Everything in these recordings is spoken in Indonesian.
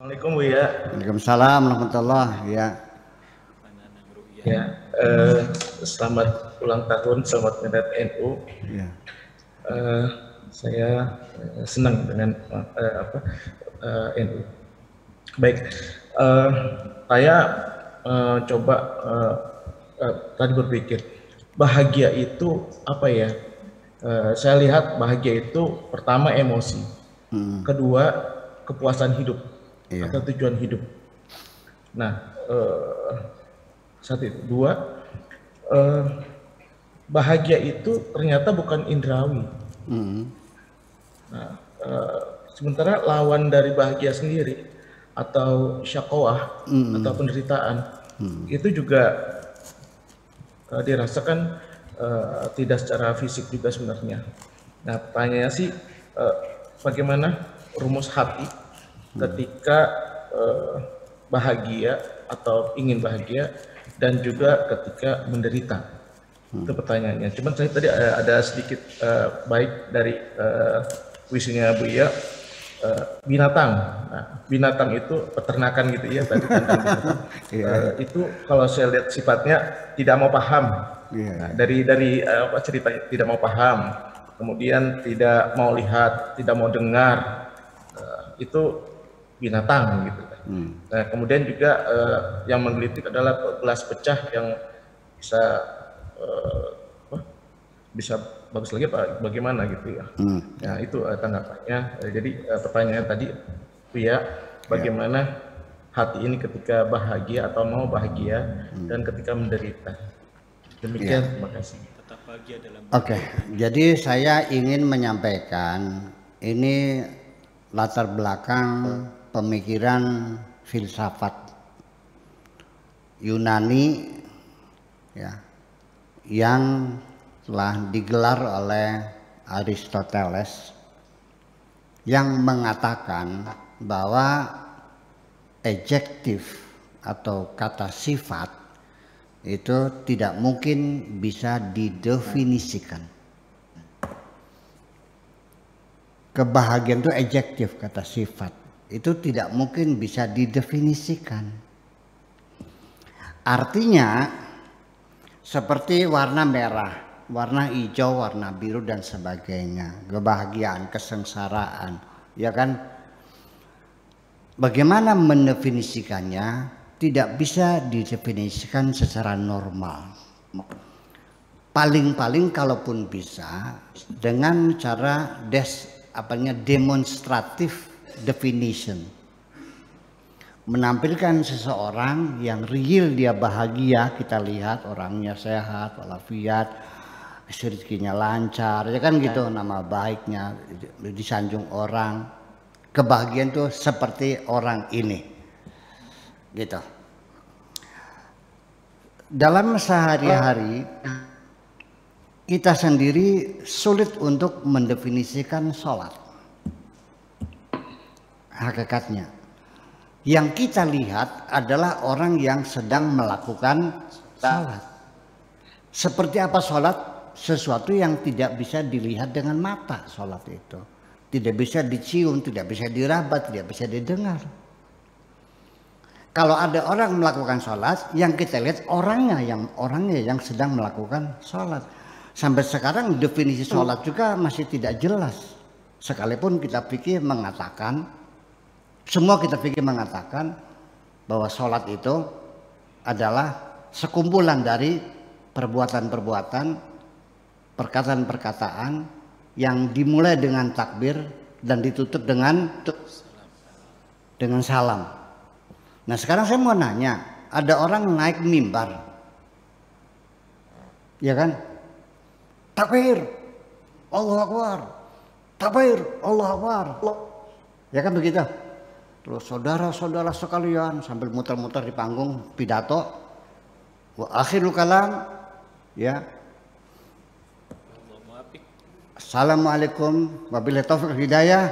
Assalamualaikum Bu ya. Waalaikumsalam warahmatullahi ya. Ya, selamat ulang tahun, selamat Milad NU. Ya. Saya senang dengan NU. Baik, saya coba tadi berpikir bahagia itu apa ya? Saya lihat bahagia itu pertama emosi, kedua kepuasan hidup atau tujuan hidup. Nah, satu itu, dua bahagia itu ternyata bukan indrawi. Nah, sementara lawan dari bahagia sendiri atau syakowah atau penderitaan itu juga dirasakan tidak secara fisik juga sebenarnya. Nah, pertanyaannya sih bagaimana rumus hati ketika bahagia atau ingin bahagia dan juga ketika menderita. Itu pertanyaannya. Cuman saya tadi ada sedikit baik dari puisinya Bu Iya, binatang. Nah, binatang itu peternakan gitu ya tadi tentang binatang. Itu kalau saya lihat sifatnya tidak mau paham. Nah, dari cerita tidak mau paham, kemudian tidak mau lihat, tidak mau dengar, itu binatang gitu. Nah, kemudian juga yang menggelitik adalah gelas pecah yang bisa bagus lagi apa bagaimana gitu ya. Nah, itu tanggapannya. Jadi pertanyaan tadi ya, bagaimana hati ini ketika bahagia atau mau bahagia dan ketika menderita. Demikian, terima kasih. Oke, jadi saya ingin menyampaikan ini latar belakang pemikiran filsafat Yunani ya, yang telah digelar oleh Aristoteles yang mengatakan bahwa adjektif atau kata sifat itu tidak mungkin bisa didefinisikan. Kebahagiaan itu adjektif, kata sifat itu tidak mungkin bisa didefinisikan. Artinya seperti warna merah, warna hijau, warna biru dan sebagainya, kebahagiaan, kesengsaraan, ya kan? Bagaimana mendefinisikannya? Tidak bisa didefinisikan secara normal. Paling-paling kalaupun bisa dengan cara demonstratif definition, menampilkan seseorang yang real dia bahagia, kita lihat orangnya sehat walafiat, rezekinya lancar, ya kan gitu, nama baiknya disanjung orang, kebahagiaan tuh seperti orang ini gitu. Dalam sehari-hari kita sendiri sulit untuk mendefinisikan sholat. Hakikatnya yang kita lihat adalah orang yang sedang melakukan sholat. Seperti apa sholat? Sesuatu yang tidak bisa dilihat dengan mata. Sholat itu tidak bisa dicium, tidak bisa diraba, tidak bisa didengar. Kalau ada orang melakukan sholat, yang kita lihat orangnya yang sedang melakukan sholat. Sampai sekarang definisi sholat juga masih tidak jelas. Sekalipun kita pikir mengatakan, semua kita pikir mengatakan bahwa sholat itu adalah sekumpulan dari perbuatan-perbuatan, perkataan-perkataan yang dimulai dengan takbir dan ditutup dengan salam. Nah, sekarang saya mau nanya, ada orang naik mimbar, ya kan? Takbir, Allahu Akbar, takbir, Allahu Akbar, ya kan begitu? Terus saudara-saudara sekalian sambil muter-muter di panggung pidato, wa akhirul kalam, ya, Assalamualaikum wabillahi taufiq hidayah,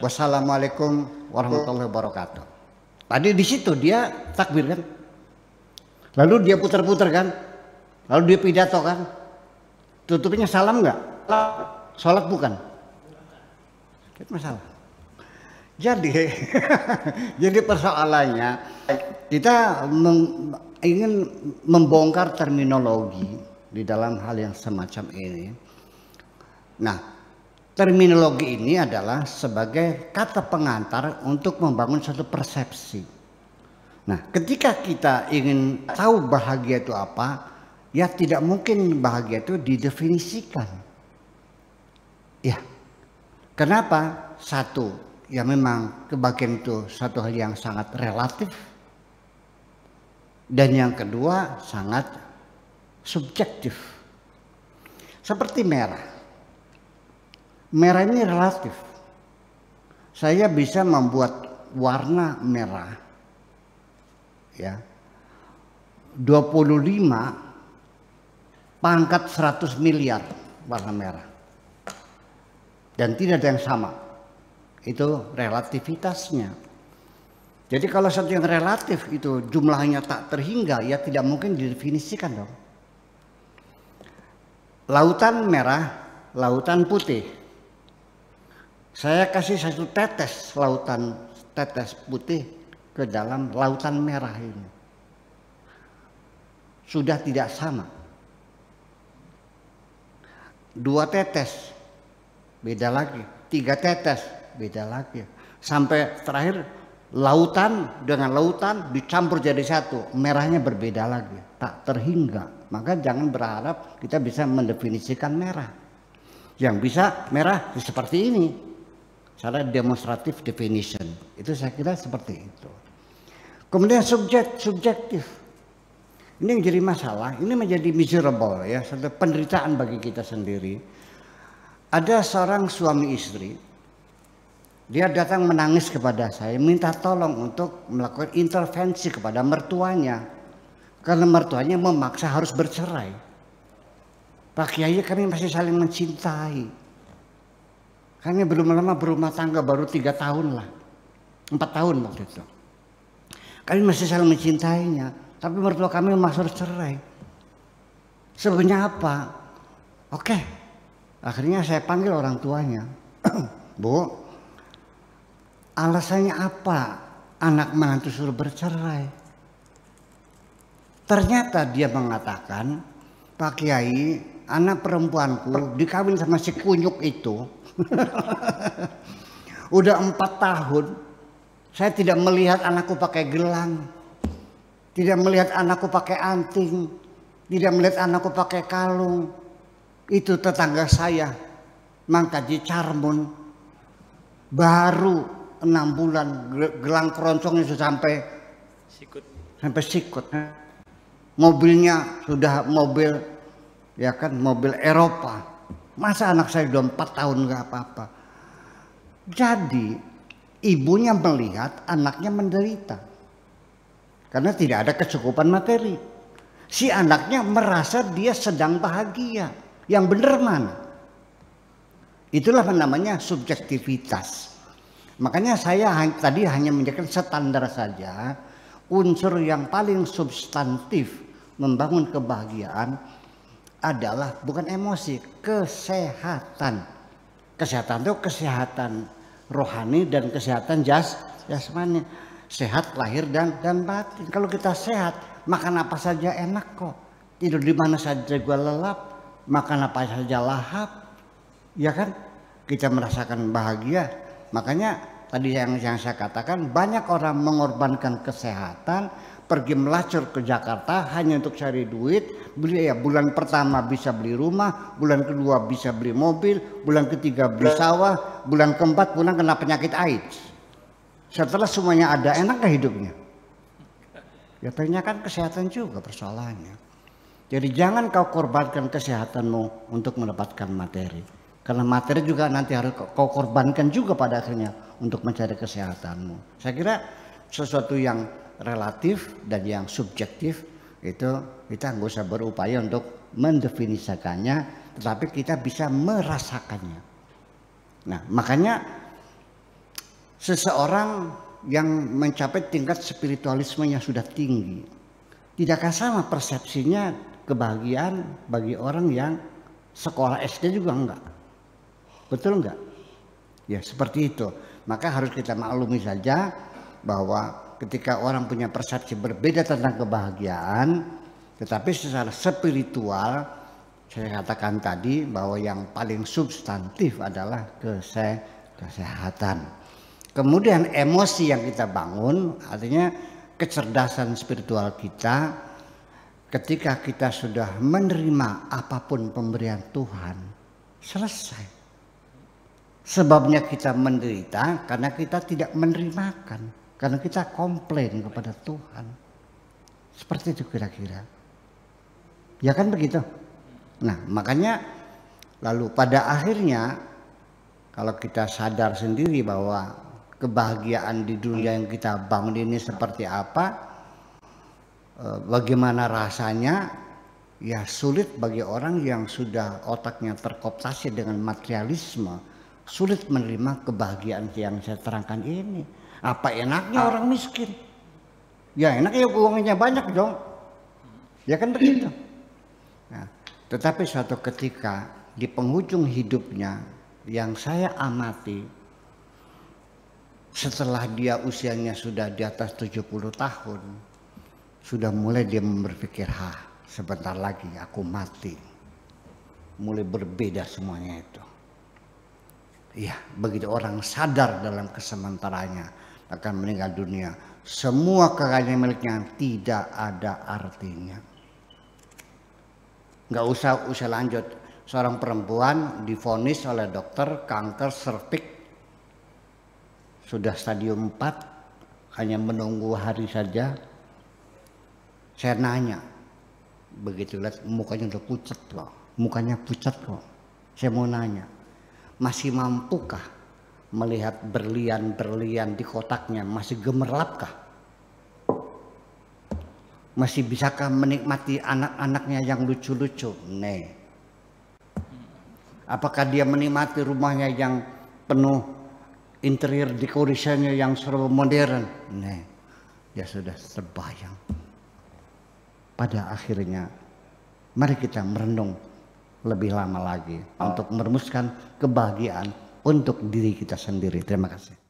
wassalamualaikum warahmatullahi wabarakatuh. Tadi di situ dia takbir kan, lalu dia putar-putar kan, lalu dia pidato kan, tutupnya salam nggak? Sholat bukan? Itu masalah. Jadi, jadi persoalannya kita ingin membongkar terminologi di dalam hal yang semacam ini. Nah, terminologi ini adalah sebagai kata pengantar untuk membangun suatu persepsi. Nah, ketika kita ingin tahu bahagia itu apa, ya tidak mungkin bahagia itu didefinisikan. Ya, kenapa? Satu, ya memang kebahagiaan itu satu hal yang sangat relatif. Dan yang kedua sangat subjektif. Seperti merah. Merah ini relatif. Saya bisa membuat warna merah. Ya. 25 pangkat 100 miliar warna merah. Dan tidak ada yang sama. Itu relativitasnya. Jadi kalau satu yang relatif itu jumlahnya tak terhingga, ya tidak mungkin didefinisikan dong. Lautan merah, lautan putih. Saya kasih satu tetes putih ke dalam lautan merah ini. Sudah tidak sama. 2 tetes, beda lagi. 3 tetes, beda lagi. Sampai terakhir lautan dengan lautan dicampur jadi satu, merahnya berbeda lagi, tak terhingga. Maka jangan berharap kita bisa mendefinisikan merah. Yang bisa merah seperti ini, secara demonstrative definition. Itu saya kira seperti itu. Kemudian subjektif. Ini yang jadi masalah, ini menjadi miserable ya, satu penderitaan bagi kita sendiri. Ada seorang suami istri, dia datang menangis kepada saya, minta tolong untuk melakukan intervensi kepada mertuanya. Karena mertuanya memaksa harus bercerai. Pak Kiai, kami masih saling mencintai. Kami belum lama berumah tangga, baru 3 tahun lah. 4 tahun waktu itu. Kami masih saling mencintainya, tapi mertua kami memaksa bercerai. Sebenarnya apa? Oke, akhirnya saya panggil orang tuanya. Bu, alasannya apa anak menantu suruh bercerai? Ternyata dia mengatakan, Pak Kiai, anak perempuanku dikawin sama si kunyuk itu. Udah 4 tahun, saya tidak melihat anakku pakai gelang, tidak melihat anakku pakai anting, tidak melihat anakku pakai kalung. Itu tetangga saya, Mangkaji Carmun, baru 6 bulan gelang keroncongnya sudah sampai sikut. Mobilnya sudah mobil, ya kan, mobil Eropa. Masa anak saya udah 4 tahun nggak apa-apa. Jadi ibunya melihat anaknya menderita karena tidak ada kecukupan materi. Si anaknya merasa dia sedang bahagia. Yang benar mana? Itulah namanya subjektivitas. Makanya saya tadi hanya menjadikan standar saja. Unsur yang paling substantif membangun kebahagiaan adalah bukan emosi, kesehatan. Kesehatan itu kesehatan rohani dan kesehatan jasmani. Sehat lahir dan batin. Kalau kita sehat, makan apa saja enak kok. Tidur di mana saja gua lelap, makan apa saja lahap. Ya kan? Kita merasakan bahagia. Makanya tadi yang saya katakan, banyak orang mengorbankan kesehatan, pergi melacur ke Jakarta hanya untuk cari duit. Bulan pertama bisa beli rumah, bulan kedua bisa beli mobil, bulan ketiga beli sawah, bulan keempat pulang kena penyakit AIDS. Setelah semuanya ada, enak gak hidupnya? Ya tanyakan kesehatan juga persoalannya. Jadi jangan kau korbankan kesehatanmu untuk mendapatkan materi. Karena materi juga nanti harus kau korbankan juga pada akhirnya untuk mencari kesehatanmu. Saya kira sesuatu yang relatif dan yang subjektif itu kita nggak usah berupaya untuk mendefinisikannya, tetapi kita bisa merasakannya. Nah, makanya seseorang yang mencapai tingkat spiritualisme yang sudah tinggi, tidakkah sama persepsinya kebahagiaan bagi orang yang sekolah SD juga enggak? Betul enggak? Ya seperti itu. Maka harus kita maklumi saja bahwa ketika orang punya persepsi berbeda tentang kebahagiaan, tetapi secara spiritual saya katakan tadi bahwa yang paling substantif adalah kesehatan. Kemudian emosi yang kita bangun, artinya kecerdasan spiritual kita, ketika kita sudah menerima apapun pemberian Tuhan, selesai. Sebabnya kita menderita karena kita tidak menerimakan, karena kita komplain kepada Tuhan. Seperti itu kira-kira. Ya kan begitu? Nah, makanya lalu pada akhirnya kalau kita sadar sendiri bahwa kebahagiaan di dunia yang kita bangun ini seperti apa, bagaimana rasanya, ya sulit bagi orang yang sudah otaknya terkooptasi dengan materialisme, sulit menerima kebahagiaan yang saya terangkan ini. Apa enaknya orang miskin? Ya enaknya uangnya banyak dong. Ya kan begitu. Nah, tetapi suatu ketika di penghujung hidupnya yang saya amati, setelah dia usianya sudah di atas 70 tahun, sudah mulai dia berpikir, sebentar lagi aku mati. Mulai berbeda semuanya itu. Iya, begitu orang sadar dalam kesementaranya akan meninggal dunia, semua kekayaan miliknya tidak ada artinya. Nggak usah lanjut. Seorang perempuan divonis oleh dokter kanker serviks, sudah stadium 4, hanya menunggu hari saja. Saya nanya, begitu lihat mukanya udah pucat loh, mukanya pucat kok. Saya mau nanya, masih mampukah melihat berlian-berlian di kotaknya, masih gemerlapkah? Masih bisakah menikmati anak-anaknya yang lucu-lucu? Nih. Apakah dia menikmati rumahnya yang penuh interior dekorasinya yang serba modern? Nih. Ya sudah terbayang. Pada akhirnya mari kita merenung lebih lama lagi untuk merumuskan kebahagiaan untuk diri kita sendiri. Terima kasih.